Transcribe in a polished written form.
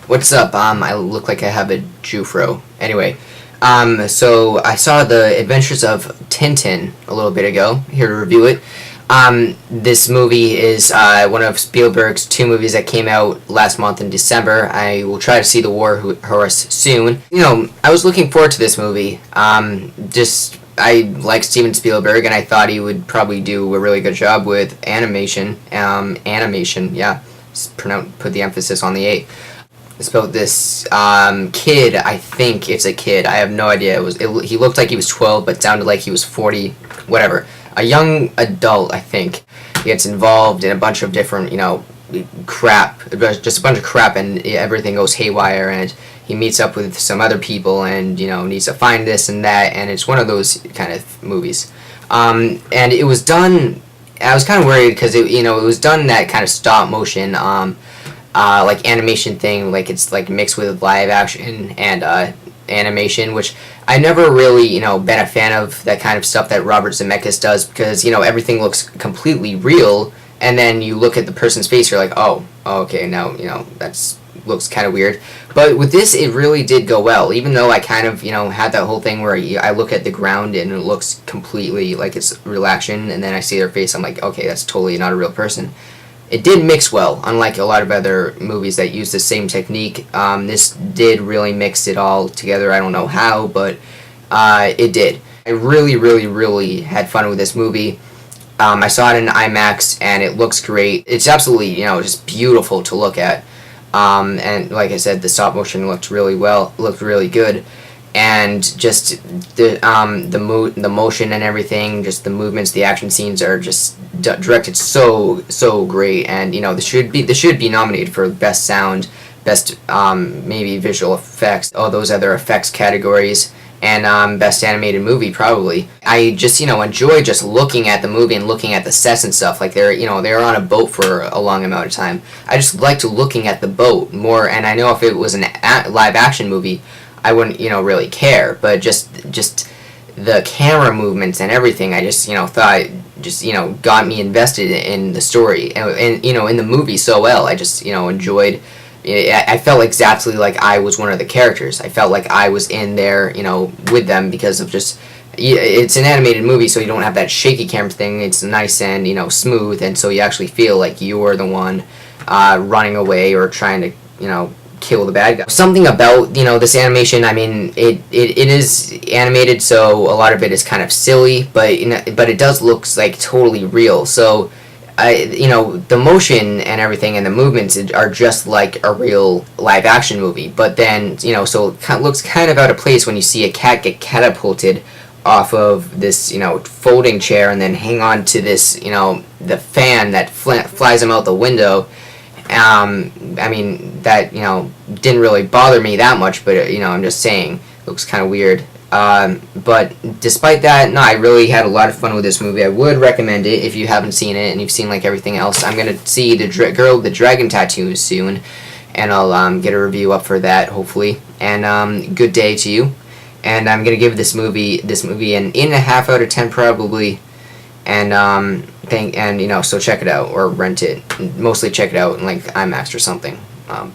What's up? I look like I have a Jufro. Anyway, so I saw the Adventures of Tintin a little bit ago. Here to review it. This movie is one of Spielberg's two movies that came out last month in December. I will try to see The War Horse soon. I was looking forward to this movie. I like Steven Spielberg, and I thought he would probably do a really good job with animation. Yeah. Put the emphasis on the A. It's about this kid. I think it's a kid. I have no idea. He looked like he was 12, but sounded like he was 40. Whatever. A young adult, I think. He gets involved in a bunch of different, crap. Just a bunch of crap, and everything goes haywire. And he meets up with some other people, and needs to find this and that. And it's one of those kind of movies. And it was done. I was kind of worried because it was done that kind of stop motion. Like animation thing, like it's like mixed with live action and animation, which I never really been a fan of that kind of stuff that Robert Zemeckis does, because everything looks completely real, and then you look at the person's face, you're like, oh okay, now that's looks kind of weird. But with this, it really did go well, even though I kind of had that whole thing where I look at the ground and it looks completely like it's real action, and then I see their face, I'm like, okay, that's totally not a real person. It did mix well, unlike a lot of other movies that use the same technique. This did really mix it all together. I don't know how, but it did. I really, really, really had fun with this movie. I saw it in IMAX, and it looks great. It's absolutely, just beautiful to look at. And like I said, the stop motion looked really good. And just the motion and everything, just the movements, the action scenes are just directed so great, and this should be nominated for best sound, best maybe visual effects, all those other effects categories, and best animated movie probably. I just enjoy just looking at the movie and looking at the sets and stuff. Like they're on a boat for a long amount of time. I just liked looking at the boat more, and I know if it was an live action movie, I wouldn't, really care, but just the camera movements and everything, I just, thought just, got me invested in the story and in the movie so well. I just, enjoyed. I felt exactly like I was one of the characters. I felt like I was in there, with them, because of just. It's an animated movie, so you don't have that shaky camera thing. It's nice and smooth, and so you actually feel like you're the one running away or trying to kill the bad guy. Something about this animation, I mean, it is animated, so a lot of it is kind of silly, but it does look like totally real. So the motion and everything and the movements are just like a real live action movie. But then so it looks kind of out of place when you see a cat get catapulted off of this folding chair and then hang on to this the fan that flies him out the window. I mean, that, didn't really bother me that much, but, I'm just saying, it looks kind of weird. But despite that, no, I really had a lot of fun with this movie. I would recommend it if you haven't seen it and you've seen, like, everything else. I'm going to see the girl with the dragon tattoos soon, and I'll get a review up for that, hopefully. And good day to you. And I'm going to give this movie an 8.5 out of 10, probably. And so check it out or rent it. Mostly check it out in like IMAX or something. Bye.